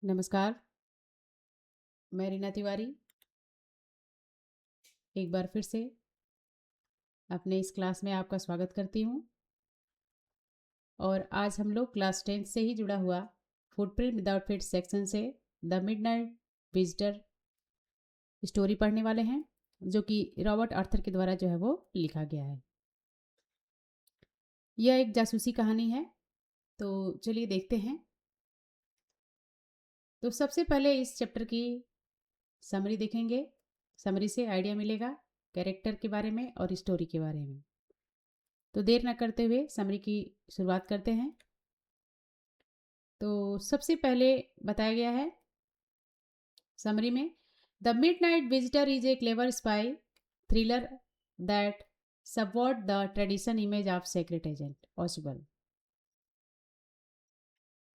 नमस्कार, मैं रीना तिवारी एक बार फिर से अपने इस क्लास में आपका स्वागत करती हूँ। और आज हम लोग क्लास 10 से ही जुड़ा हुआ फुटप्रिंट विदाउट फीट सेक्शन से द मिडनाइट विजिटर स्टोरी पढ़ने वाले हैं, जो कि रॉबर्ट आर्थर के द्वारा जो है वो लिखा गया है। यह एक जासूसी कहानी है, तो चलिए देखते हैं। तो सबसे पहले इस चैप्टर की समरी देखेंगे। समरी से आइडिया मिलेगा कैरेक्टर के बारे में और स्टोरी के बारे में। तो देर न करते हुए समरी की शुरुआत करते हैं। तो सबसे पहले बताया गया है समरी में, the midnight visitor is a clever spy thriller that subvert the tradition image of secret agent ऑसिबल।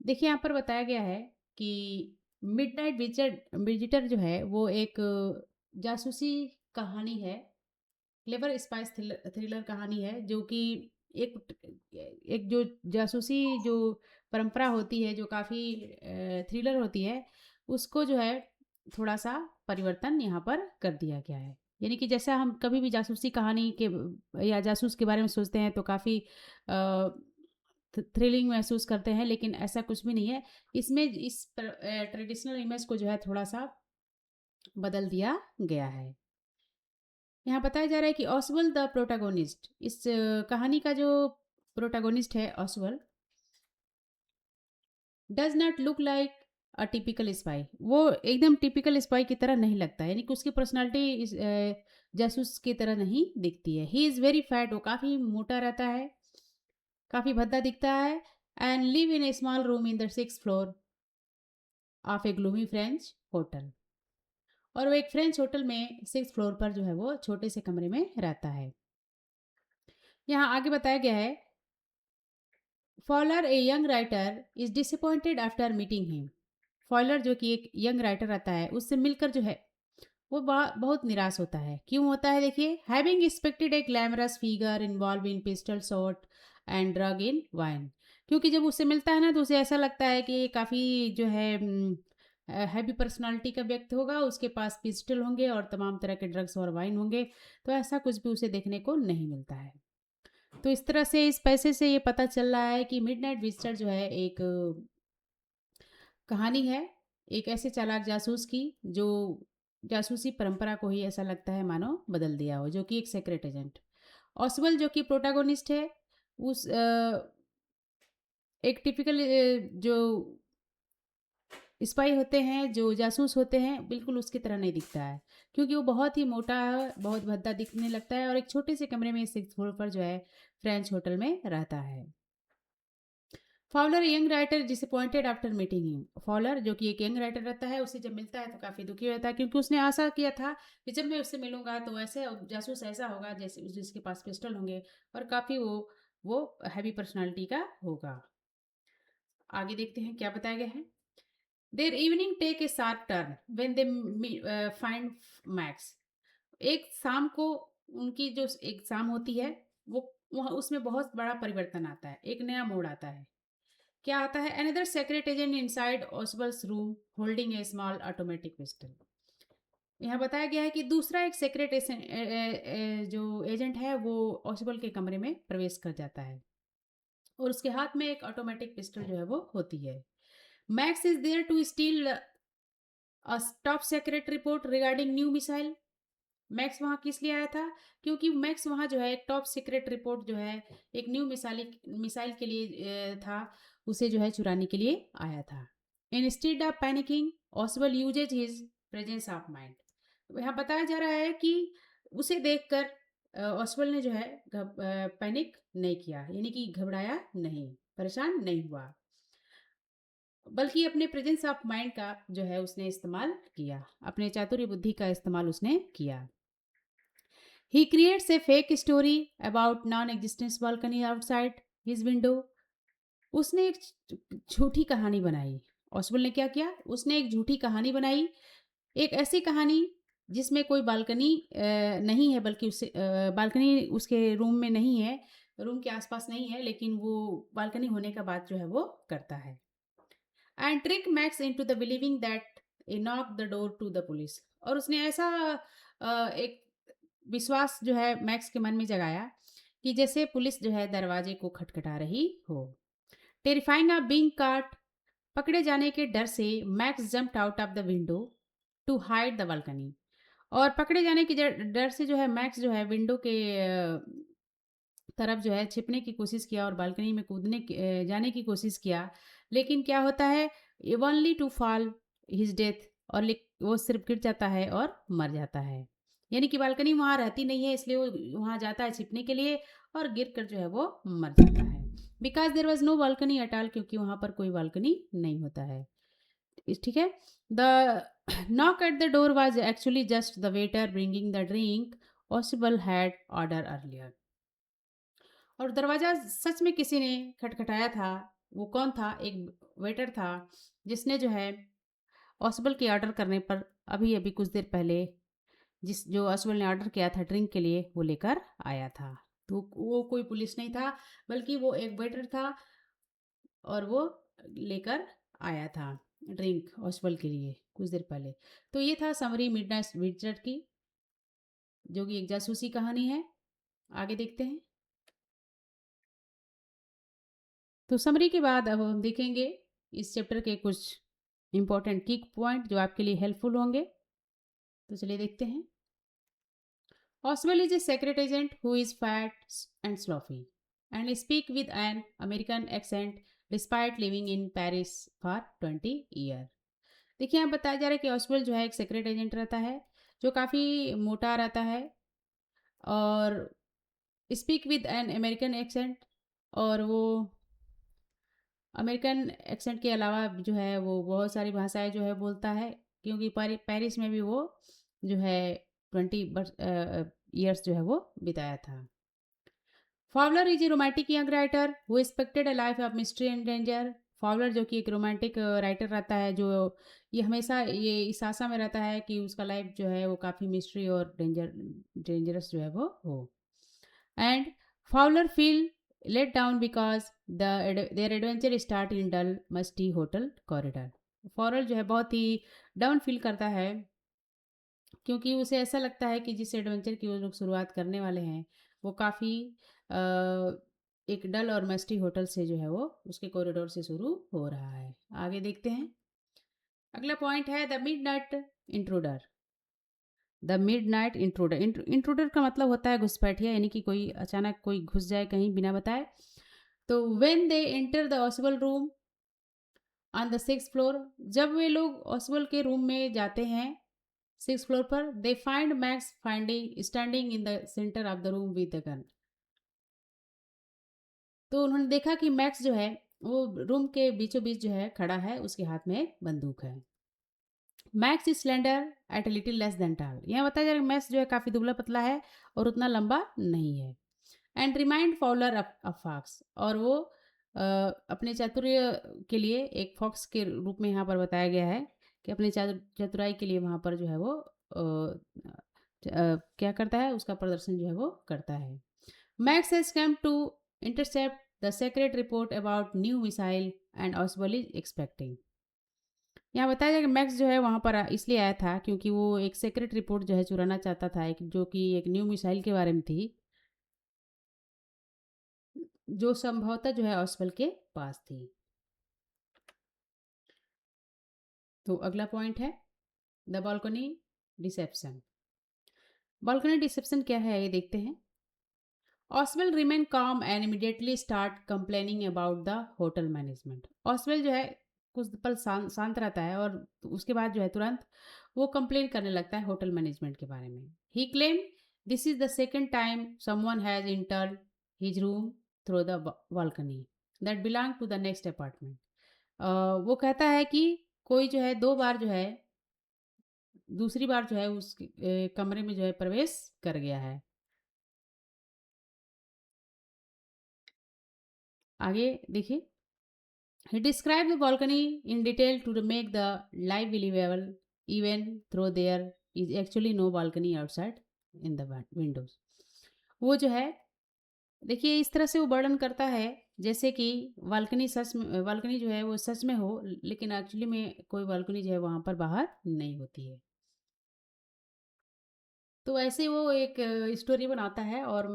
देखिए यहाँ पर बताया गया है कि मिडनाइट विजिटर जो है वो एक जासूसी कहानी है, क्लेवर स्पाइस थ्रिलर कहानी है, जो कि एक एक जो जासूसी जो परंपरा होती है, जो काफ़ी थ्रिलर होती है, उसको जो है थोड़ा सा परिवर्तन यहाँ पर कर दिया गया है। यानी कि जैसा हम कभी भी जासूसी कहानी के या जासूस के बारे में सोचते हैं तो काफ़ी थ्रिलिंग महसूस करते हैं, लेकिन ऐसा कुछ भी नहीं है। इसमें इस ट्रेडिशनल इमेज को जो है थोड़ा सा बदल दिया गया है। यहाँ बताया जा रहा है कि ऑसवल द प्रोटागोनिस्ट, इस कहानी का जो प्रोटागोनिस्ट है Oswald, does not look like a typical spy. वो एकदम टिपिकल स्पाई की तरह नहीं लगता है, यानी कि उसकी पर्सनालिटी जासूस की तरह नहीं दिखती है। ही इज़ वेरी फैट, वो काफ़ी मोटा रहता है, काफ़ी भद्दा दिखता है। And live in a small room in the 6th floor of A gloomy French hotel. और वो एक फ्रेंच होटल में 6th फ्लोर पर जो है वो छोटे से कमरे में रहता है। यहाँ आगे बताया गया है, Fowler a young writer is disappointed after meeting him. Fowler जो कि एक यंग राइटर आता है, उससे मिलकर जो है वो बहुत निराश होता है। क्यों होता है देखिए, having expected A glamorous figure involve in pistol shot and drug in wine. क्योंकि जब उससे मिलता है ना, तो उसे ऐसा लगता है कि काफ़ी जो है हैवी पर्सनालिटी का व्यक्ति होगा, उसके पास पिस्टल होंगे और तमाम तरह के ड्रग्स और वाइन होंगे। तो ऐसा कुछ भी उसे देखने को नहीं मिलता है। तो इस तरह से इस पैसे से ये पता चल रहा है कि मिडनाइट विजिटर जो है एक कहानी है, एक ऐसे चालाक जासूस की जो जासूसी परंपरा को ही ऐसा लगता है मानो बदल दिया हो, जो कि एक सीक्रेट एजेंट। ऑसवल जो कि प्रोटागोनिस्ट है, उस एक टिपिकल जो स्पाई होते हैं, जो जासूस होते हैं, बिल्कुल उसकी तरह नहीं दिखता है, क्योंकि वो बहुत ही मोटा है, बहुत भद्दा दिखने लगता है और एक छोटे से कमरे में 6th फ्लोर पर जो है फ्रेंच होटल में रहता है। Fowler young writer disappointed after meeting him. Fowler जो कि एक यंग राइटर रहता है, उसे जब मिलता है तो काफ़ी दुखी रहता है, क्योंकि उसने आशा किया था कि जब मैं उससे मिलूंगा तो ऐसे जासूस ऐसा होगा जैसे जिसके पास पिस्टल होंगे और काफ़ी वो हैवी पर्सनालिटी का होगा। आगे देखते हैं क्या बताया गया है। Their evening take a sharp turn when they find Max. एक शाम को उनकी जो एक शाम होती है, वो वहाँ उसमें बहुत बड़ा परिवर्तन आता है, एक नया मोड़ आता है। क्या आता है, another secret agent inside Oswald's room holding a small automatic pistol. यहाँ बताया गया है कि दूसरा एक सेक्रेट जो एजेंट है वो ऑसबल के कमरे में प्रवेश कर जाता है और उसके हाथ में एक ऑटोमेटिक पिस्टल जो है वो होती है। Max is there to steal a top secret report regarding new missile. Max वहाँ किस लिए आया था, क्योंकि मैक्स वहाँ जो है एक टॉप सीक्रेट रिपोर्ट जो है एक न्यू मिसाइल के लिए था, उसे जो है चुराने के लिए आया था। इंस्टेड ऑफ पैनिकिंग ऑसबल uses his presence of mind. यहाँ बताया जा रहा है कि उसे देखकर ऑसबल ने जो है पैनिक नहीं किया, यानी कि घबराया नहीं, परेशान नहीं हुआ, बल्कि अपने प्रेजेंस ऑफ माइंड का जो है उसने इस्तेमाल किया, अपने चातुर्य बुद्धि का इस्तेमाल उसने किया। He creates a fake story about non-existence balcony outside his window. उसने एक झूठी कहानी बनाई। ऑसबल ने क्या किया, उसने एक झूठी कहानी बनाई, एक ऐसी कहानी जिसमें कोई बालकनी नहीं है, बल्कि उससे बालकनी उसके रूम में नहीं है, रूम के आसपास नहीं है, लेकिन वो बालकनी होने का बात जो है वो करता है। And trick Max into the believing that a knock the door to the police. और उसने ऐसा एक विश्वास जो है मैक्स के मन में जगाया कि जैसे पुलिस जो है दरवाजे को खटखटा रही हो। टेरिफाइंग ऑफ बीइंग काट, पकड़े जाने के डर से Max jumped out of the window to hide the balcony. और पकड़े जाने के डर से जो है मैक्स जो है विंडो के तरफ जो है छिपने की कोशिश किया और बालकनी में जाने की कोशिश किया। लेकिन क्या होता है, only to fall his death, और वो सिर्फ गिर जाता है और मर जाता है। यानी कि बालकनी वहाँ रहती नहीं है, इसलिए वो वहाँ जाता है छिपने के लिए और गिर कर जो है वो मर जाता है। Because there was no balcony at all, क्योंकि वहाँ पर कोई बालकनी नहीं होता है। ठीक है। The knock eight the door was actually just the waiter bringing the drink ऑसिबल had order earlier. और दरवाज़ा सच में किसी ने खटखटाया था। वो कौन था? एक वेटर था जिसने जो है ऑसबल के ऑर्डर करने पर अभी अभी कुछ देर पहले जो ऑसबल ने ऑर्डर किया था ड्रिंक के लिए, वो लेकर आया था। तो वो कोई पुलिस नहीं था, बल्कि वो एक वेटर था और वो लेकर आया था ड्रिंक ऑसबल के लिए कुछ देर पहले। तो ये था समरी मिडनाइट विजिटर की, जो कि एक जासूसी कहानी है। आगे देखते हैं। तो समरी के बाद अब हम देखेंगे इस चैप्टर के कुछ इंपॉर्टेंट की पॉइंट जो आपके लिए हेल्पफुल होंगे। तो चलिए देखते हैं। Oswald is a secret agent who is fat and sloppy and speak with an American accent despite living in Paris for 20 years। देखिए यहाँ बताया जा रहा है कि ऑसवेल्ड जो है एक सीक्रेट एजेंट रहता है जो काफ़ी मोटा रहता है और speak with an American accent, और वो अमेरिकन एक्सेंट के अलावा जो है वो बहुत सारी भाषाएं जो है बोलता है, क्योंकि पेरिस में भी वो जो है 20 ईयर्स जो है वो बिताया था। Fowler is a romantic young writer who expected a life of mystery and danger. Fowler जो कि एक रोमांटिक राइटर रहता है, जो ये हमेशा ये इस आशा में रहता है कि उसका लाइफ जो है वो काफ़ी मिस्ट्री और डेंजरस जो है वो हो। And Fowler feel let down because their adventure start in dull musty hotel corridor। Farrell जो है बहुत ही डाउन फील करता है, क्योंकि उसे ऐसा लगता है कि जिस एडवेंचर की वो लोग शुरुआत करने वाले हैं वो काफ़ी एक डल और मस्टी होटल से जो है वो उसके कॉरिडोर से शुरू हो रहा है। आगे देखते हैं। अगला पॉइंट है the mid night intruder. The mid night intruder, intruder का मतलब होता है घुसपैठिया, यानी कि कोई अचानक कोई घुस जाए कहीं बिना बताए। तो when they enter the ऑसिबल room on the 6th floor, जब वे लोग ऑसिबल के रूम में जाते हैं 6th फ्लोर पर, दे find max finding standing in the centre of the room with the gun. तो उन्होंने देखा कि मैक्स जो है वो रूम के बीचों बीच जो है खड़ा है, उसके हाथ में एक बंदूक है। Max is slender at a little less than tall. यहाँ बताया जा रहा है मैक्स जो है काफ़ी दुबला पतला है और उतना लंबा नहीं है। And remind follower of Fox, और वो अपने चातुर्य के लिए एक फॉक्स के रूप में यहाँ पर बताया गया है कि अपने चतुराई के लिए वहाँ पर जो है वो क्या करता है, उसका प्रदर्शन जो है वो करता है। Max has come to intercept the secret report about new missile and ऑसबल इज एक्सपेक्टिंग। यहाँ बताया जाए कि मैक्स जो है वहाँ पर इसलिए आया था क्योंकि वो एक सीक्रेट रिपोर्ट जो है चुराना चाहता था, एक जो कि एक न्यू मिसाइल के बारे में थी, जो संभवतः जो है ऑसबल के पास थी। तो अगला पॉइंट है the balcony deception. Balcony deception क्या है ये देखते हैं। Oswald remain calm and immediately start complaining about the hotel management. Oswald जो है कुछ पल शांत रहता है और उसके बाद जो है तुरंत वो कंप्लेन करने लगता है होटल मैनेजमेंट के बारे में। He claim this is the second time someone has entered his room through the balcony that belong to the next apartment. वो कहता है कि कोई जो है 2 बार जो है दूसरी बार जो है उस कमरे में जो है प्रवेश कर गया है। आगे देखिए। He described the balcony in detail to make the life believable, even though there is actually no balcony outside in the windows। वो जो है देखिए इस तरह से वो वर्णन करता है जैसे कि बालकनी जो है वो सच में हो, लेकिन एक्चुअली में कोई बालकनी जो है वहाँ पर बाहर नहीं होती है। तो ऐसे वो एक स्टोरी बनाता है और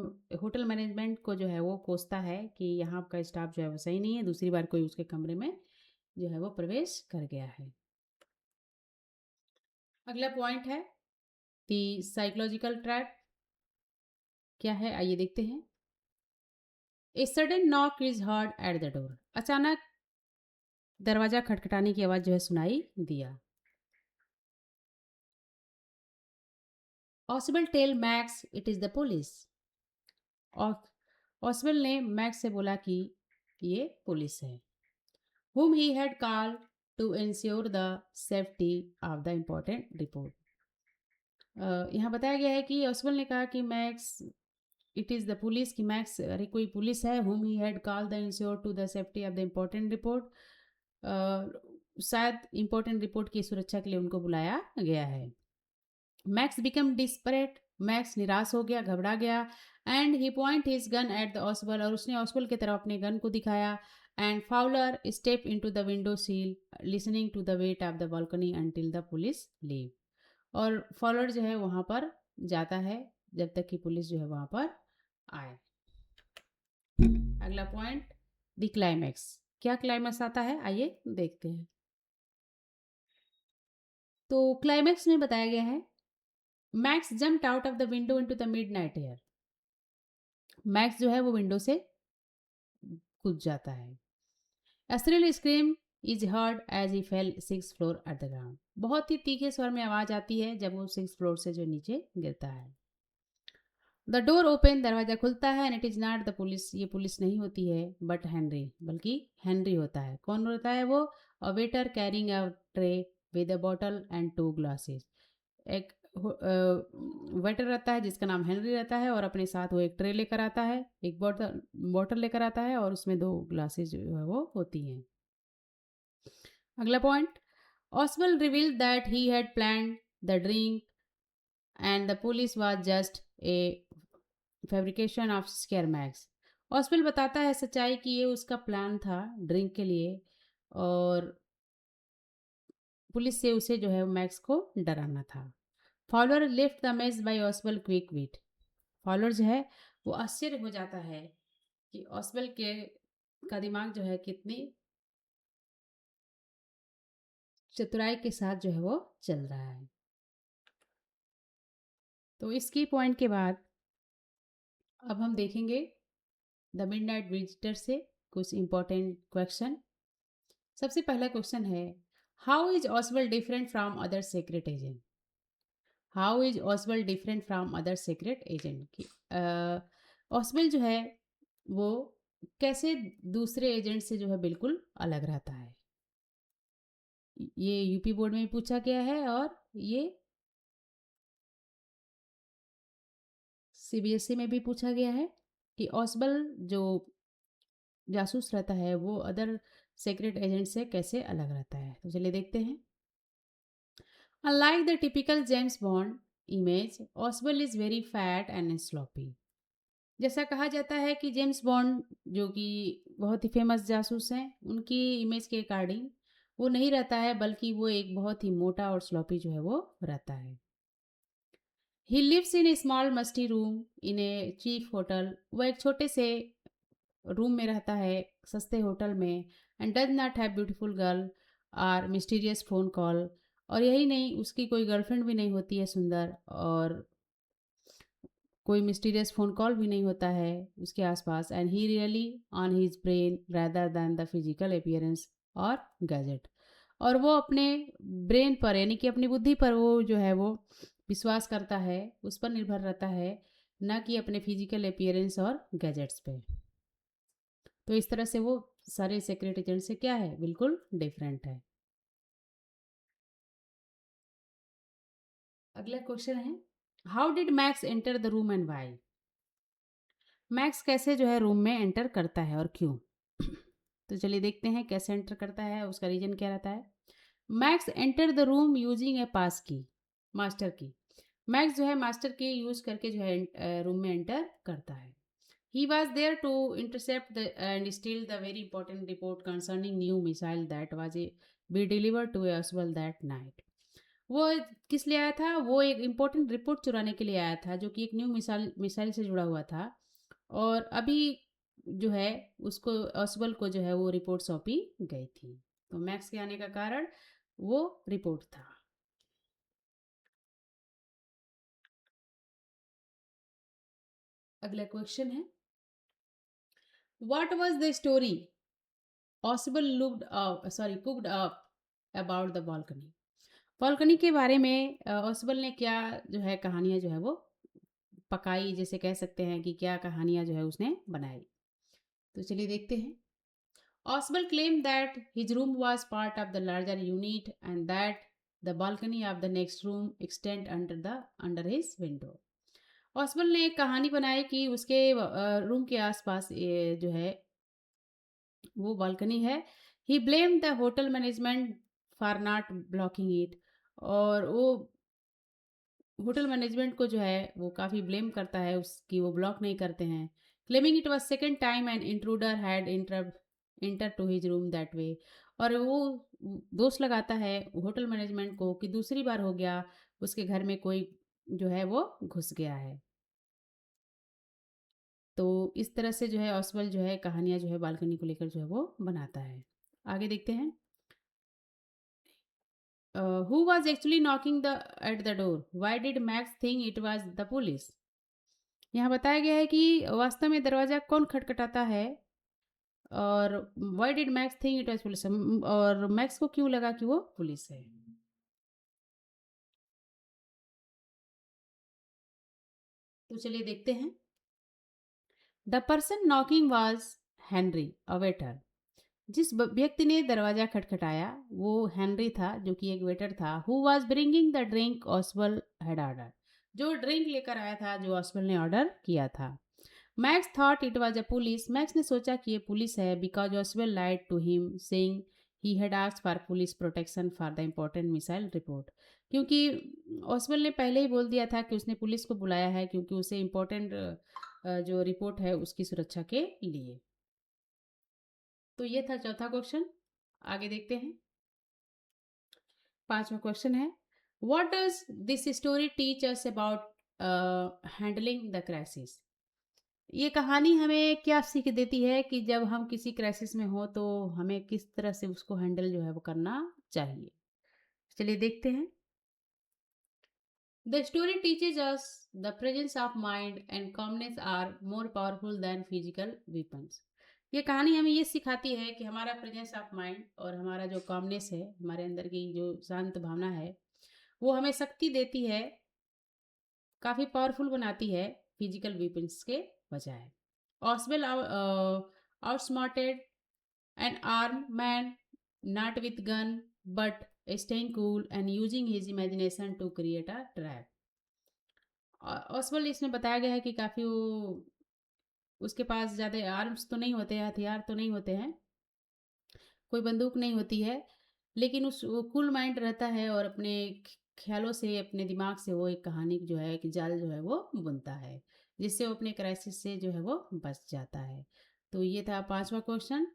होटल मैनेजमेंट को जो है वो कोसता है कि यहाँ का स्टाफ जो है वो सही नहीं है, दूसरी बार कोई उसके कमरे में जो है वो प्रवेश कर गया है। अगला पॉइंट है दी साइकोलॉजिकल ट्रैप। क्या है आइए देखते हैं। A sudden knock is heard at the door. अचानक दरवाजा खटखटाने की आवाज जो है सुनाई दिया। ऑसिबल tell Max it is the police. Oswald ने मैक्स से बोला कि ये पुलिस है। whom he had called to ensure the safety of the important report। यहाँ बताया गया है कि ऑसवेल ने कहा कि max it is the police, कि मैक्स अरे कोई पुलिस है। whom he had called the ensure to the safety of the important report। शायद इम्पोर्टेंट रिपोर्ट की सुरक्षा के लिए उनको बुलाया गया है। Max become desperate. मैक्स निराश हो गया, घबरा गया। And he point his gun at the ऑसबल, और उसने ऑसबल की तरफ अपने गन को दिखाया। And Fowler step into the window sill listening to the wait of the balcony until the police leave. और फॉलोअर जो है वहाँ पर जाता है जब तक कि पुलिस जो है वहाँ पर आए। अगला पॉइंट द क्लाइमैक्स। क्या क्लाइमैक्स आता है आइए देखते हैं। तो क्लाइमैक्स में बताया गया है max jumped out of the window into the midnight air. Max जो है वो विंडो से कूद जाता है। A shrill scream is heard as he fell 6th floor at the ground। बहुत ही तीखे स्वर में आवाज आती है जब वो 6th फ्लोर से जो नीचे गिरता है। द डोर ओपन, दरवाजा खुलता है। And it is not the police, ये पुलिस नहीं होती है, बट हेनरी, बल्कि हेनरी होता है। कौन होता है वो? A waiter carrying a tray with a bottle and 2 glasses. एक वेटर रहता है जिसका नाम हेनरी रहता है और अपने साथ वो एक ट्रे लेकर आता है, एक बॉटल बॉटल लेकर आता है और उसमें 2 ग्लासेस जो है वो होती हैं। अगला point Oswald revealed that he had planned the drink and the police was just a fabrication of scare Max. Oswald बताता है सच्चाई कि ये उसका प्लान था ड्रिंक के लिए और पुलिस से उसे जो है मैक्स को डराना था। Fowler lift the mess by Oswald quick wit. Fowler जो है वो आश्चर्य हो जाता है कि ऑसवेल के का दिमाग जो है कितनी चतुराई के साथ जो है वो चल रहा है। तो इस की पॉइंट के बाद अब हम देखेंगे द मिडनाइट विजिटर से कुछ इंपॉर्टेंट क्वेश्चन। सबसे पहला क्वेश्चन है how is Oswald different from other secret agent. How is Oswald different from other secret agent. Oswald जो है वो कैसे दूसरे एजेंट से जो है बिल्कुल अलग रहता है। ये यूपी बोर्ड में पूछा गया है और ये सीबीएसई में भी पूछा गया है कि ऑसवेल जो जासूस रहता है वो अदर सीक्रेट एजेंट से कैसे अलग रहता है। तो चलिए देखते हैं। Unlike the typical James Bond image, Oswald is very fat and sloppy। जैसा कहा जाता है कि जेम्स बॉन्ड जो कि बहुत ही फेमस जासूस हैं, उनकी इमेज के अकॉर्डिंग वो नहीं रहता है, बल्कि वो एक बहुत ही मोटा और स्लॉपी जो है वो रहता है। He lives in a small musty room in a cheap hotel. वो एक छोटे से रूम में रहता है सस्ते होटल में। And does not have beautiful girl और मिस्टीरियस फ़ोन कॉल। और यही नहीं, उसकी कोई गर्लफ्रेंड भी नहीं होती है सुंदर, और कोई मिस्टीरियस फ़ोन कॉल भी नहीं होता है उसके आसपास। And he really on his brain rather than the physical appearance और गैजेट। और वो अपने ब्रेन पर यानी कि अपनी बुद्धि पर वो जो है वो विश्वास करता है, उस पर निर्भर रहता है, ना कि अपने फिजिकल अपीयरेंस और गैजेट्स पे। तो इस तरह से वो सारे सीक्रेट एजेंट से क्या है, बिल्कुल डिफरेंट है। अगला क्वेश्चन है how did Max enter the room and why. Max कैसे जो है रूम में एंटर करता है और क्यों। तो चलिए देखते हैं कैसे एंटर करता है, उसका रीजन क्या रहता है। Max enter the room using a pass key, master की। मैक्स जो है मास्टर की यूज करके जो है रूम में एंटर करता है। He was there to intercept and steal the very important report concerning new missile that was be delivered to Oswald that night. वो किस लिए आया था? वो एक इम्पोर्टेंट रिपोर्ट चुराने के लिए आया था, जो कि एक न्यू मिसाइल मिसाइल से जुड़ा हुआ था। और अभी जो है उसको ऑसबल को जो है वो रिपोर्ट सौंपी गई थी। तो मैक्स के आने का कारण वो रिपोर्ट था। अगला क्वेश्चन है, व्हाट वाज द स्टोरी ऑसबल cooked up about the balcony? Balcony के बारे में ऑसबल ने क्या जो है कहानियां जो है वो पकाई, जैसे कह सकते हैं कि क्या कहानियां जो है उसने बनाई। तो चलिए देखते हैं। Oswald claimed that his room was part of the larger unit and that the balcony of the next room extend under his window. ऑसबल ने एक कहानी बनाई कि उसके रूम के आसपास जो है वो बालकनी है। He blame the hotel management for not blocking it, और वो होटल मैनेजमेंट को जो है वो काफ़ी ब्लेम करता है उसकी वो ब्लॉक नहीं करते हैं। Claiming it was second time and intruder had enter to his room that way, और वो दोष लगाता है होटल मैनेजमेंट को कि दूसरी बार हो गया उसके घर में कोई जो है वो घुस गया है। तो इस तरह से जो है ऑसवेल जो है कहानियाँ जो है बालकनी को लेकर जो है वो बनाता है। आगे देखते हैं। Who was actually knocking the eight the door, why did max think it was the police? यहाँ बताया गया है कि वास्तव में दरवाज़ा कौन खटखटाता है, और why did max think it was police, और मैक्स को क्यों लगा कि वो पुलिस है। तो चलिए देखते हैं। The person knocking was Henry a waiter. जिस व्यक्ति ने दरवाजा खटखटाया वो हेनरी था, जो कि एक वेटर था। Who was bringing the drink Oswald had order, जो ड्रिंक लेकर आया था जो ऑसवेल ने ऑर्डर किया था। Max thought it was a police, Max ने सोचा कि ये पुलिस है, because Oswald lied to him saying he had asked for police protection for the important missile report. क्योंकि ऑसवेल ने पहले ही बोल दिया था कि उसने पुलिस को बुलाया है क्योंकि उसे इम्पोर्टेंट जो रिपोर्ट है उसकी सुरक्षा के लिए। तो ये था चौथा क्वेश्चन। आगे देखते हैं। पांचवा क्वेश्चन है, what does this story teach us about handling the crisis? ये कहानी हमें क्या सीख देती है कि जब हम किसी क्राइसिस में हो तो हमें किस तरह से उसको हैंडल जो है वो करना चाहिए। चलिए देखते हैं। The story teaches us the presence of mind and calmness are more powerful than physical weapons। ये कहानी हमें ये सिखाती है कि हमारा प्रेजेंस ऑफ माइंड और हमारा जो कामनेस है, हमारे अंदर की जो शांत भावना है, वो हमें शक्ति देती है, काफ़ी पावरफुल बनाती है फिजिकल weapons के बजाय। ऑसवेल outsmarted an armed man, not with gun, but staying cool and using his imagination to create a trap। ऑसवेल इसमें बताया गया है कि काफ़ी वो उसके पास ज़्यादा आर्म्स तो नहीं होते हैं, हथियार तो नहीं होते हैं, कोई बंदूक नहीं होती है, लेकिन उस वो कूल माइंड रहता है और अपने ख्यालों से, अपने दिमाग से वो एक कहानी जो है कि जाल जो है वो बुनता है, जिससे वो अपने क्राइसिस से जो है वो बच जाता है। तो ये था पांचवा क्वेश्चन।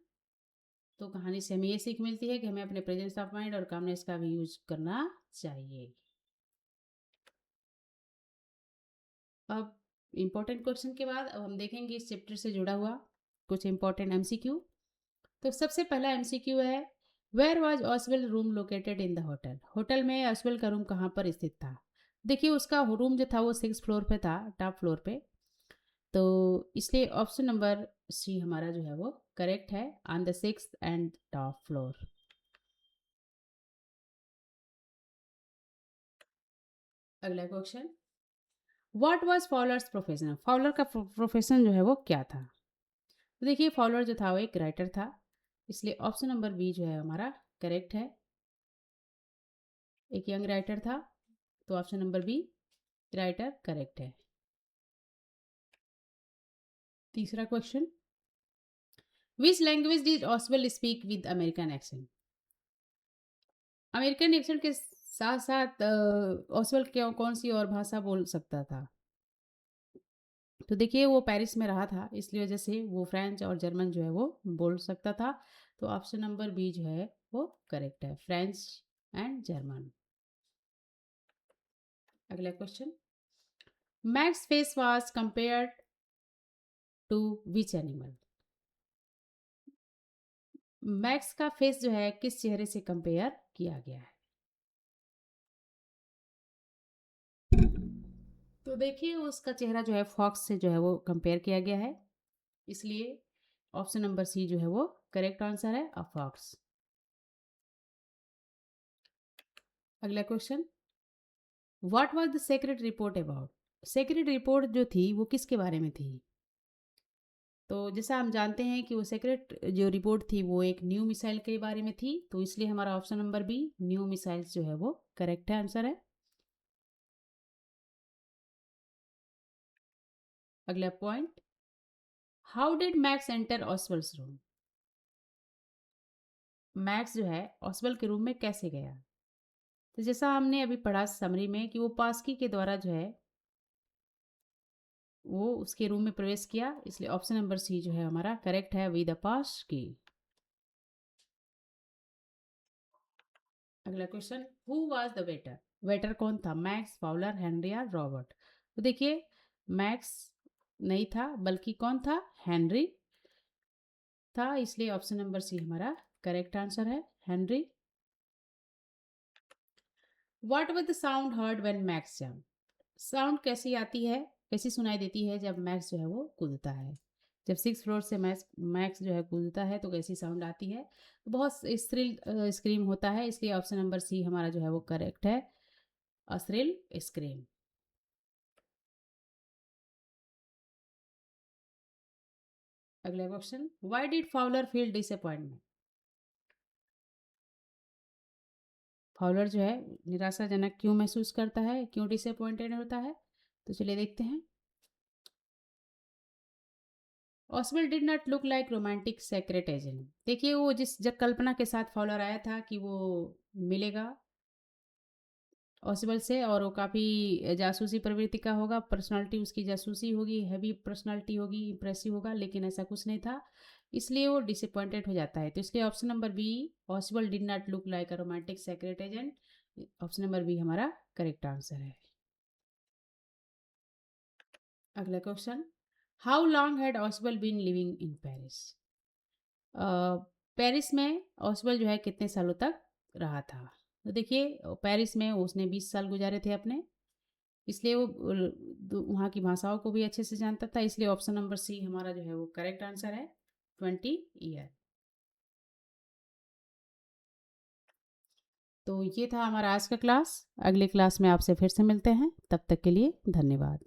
तो कहानी से हमें ये सीख मिलती है कि हमें अपने प्रेजेंस ऑफ माइंड और कामनेस का भी यूज करना चाहिए। अब इम्पोर्टेंट क्वेश्चन के बाद अब हम देखेंगे इस चैप्टर से जुड़ा हुआ कुछ इम्पोर्टेंट एमसीक्यू। तो सबसे पहला एमसीक्यू है, where was Oswald room located in the hotel? Hotel में ऑसवेल का रूम कहाँ पर स्थित था? देखिए उसका रूम जो था वो 6th फ्लोर पे था, टॉप फ्लोर पे। तो इसलिए ऑप्शन नंबर सी हमारा जो है वो करेक्ट है, on the 6th and top floor. अगला question, what was Fowler's profession? Fowler का प्रोफेशन जो है वो क्या था? तो देखिए फॉलोअर जो था वो एक राइटर था, इसलिए ऑप्शन नंबर बी जो है हमारा करेक्ट है। एक यंग राइटर था, तो option number B writer correct है। तीसरा question, which language did Oswald speak with American accent? American accent के साथ साथ ऑसवेल कौन सी और भाषा बोल सकता था? तो देखिए वो पेरिस में रहा था, इसलिए वजह से वो फ्रेंच और जर्मन जो है वो बोल सकता था। तो ऑप्शन नंबर बी जो है वो करेक्ट है, फ्रेंच एंड जर्मन। अगला question, Max face was compared to which animal? Max का फेस जो है किस चेहरे से कंपेयर किया गया है? तो देखिए उसका चेहरा जो है फॉक्स से जो है वो कंपेयर किया गया है, इसलिए ऑप्शन नंबर सी जो है वो करेक्ट आंसर है, अ फॉक्स। अगला question, what was the secret report about? Secret report जो थी वो किसके बारे में थी? तो जैसा हम जानते हैं कि वो सीक्रेट जो रिपोर्ट थी वो एक न्यू मिसाइल के बारे में थी, तो इसलिए हमारा option number B new missiles जो है वो करेक्ट है, आंसर है। अगला point, how did Max enter Oswald's room? Max जो है ऑसवेल के रूम में कैसे गया? तो जैसा हमने अभी पढ़ा समरी में कि वो पास्की के द्वारा जो है वो उसके रूम में प्रवेश किया, इसलिए ऑप्शन नंबर सी जो है हमारा करेक्ट है, विद द पास की। अगला question, who was the waiter? Waiter कौन था, मैक्स, फाउलर, हेनरी या रॉबर्ट? तो देखिए मैक्स नहीं था, बल्कि कौन था, हेनरी था, इसलिए ऑप्शन नंबर सी हमारा करेक्ट आंसर है, Henry. What was the sound heard when max jump? Sound कैसी आती है, कैसी सुनाई देती है जब मैक्स जो है वो कूदता है? जब 6 फ्लोर से मैक्स मैक्स जो है कूदता है तो कैसी साउंड आती है? तो बहुत थ्रिल स्क्रीम होता है, इसलिए ऑप्शन नंबर सी हमारा जो है वो करेक्ट है, अ थ्रिल स्क्रीम। अगला question, why did Fowler feel disappointment? Fowler जो है निराशाजनक क्यों महसूस करता है, क्यों डिसअपॉइंटेड होता है? तो चलिए देखते हैं। Oswald did not look like romantic secret agent. देखिए वो जिस जब कल्पना के साथ फॉलोअर आया था कि वो मिलेगा ऑसवेल्ड से और वो काफ़ी जासूसी प्रवृत्ति का होगा, पर्सनालिटी उसकी जासूसी होगी, हैवी पर्सनालिटी होगी, इंप्रेसिव होगा, लेकिन ऐसा कुछ नहीं था, इसलिए वो डिसअपॉइंटेड हो जाता है। तो इसलिए option number B, Oswald did not look like a romantic secret agent, option number B हमारा करेक्ट आंसर है। अगला question, how long had Oswald been living in Paris? Paris में ऑसवेल जो है कितने सालों तक रहा था? तो देखिए पेरिस में उसने 20 साल गुजारे थे अपने, इसलिए वो वहाँ की भाषाओं को भी अच्छे से जानता था, इसलिए ऑप्शन नंबर सी हमारा जो है वो करेक्ट आंसर है, 20 ईयर। तो ये था हमारा आज का क्लास, अगले क्लास में आपसे फिर से मिलते हैं, तब तक के लिए धन्यवाद।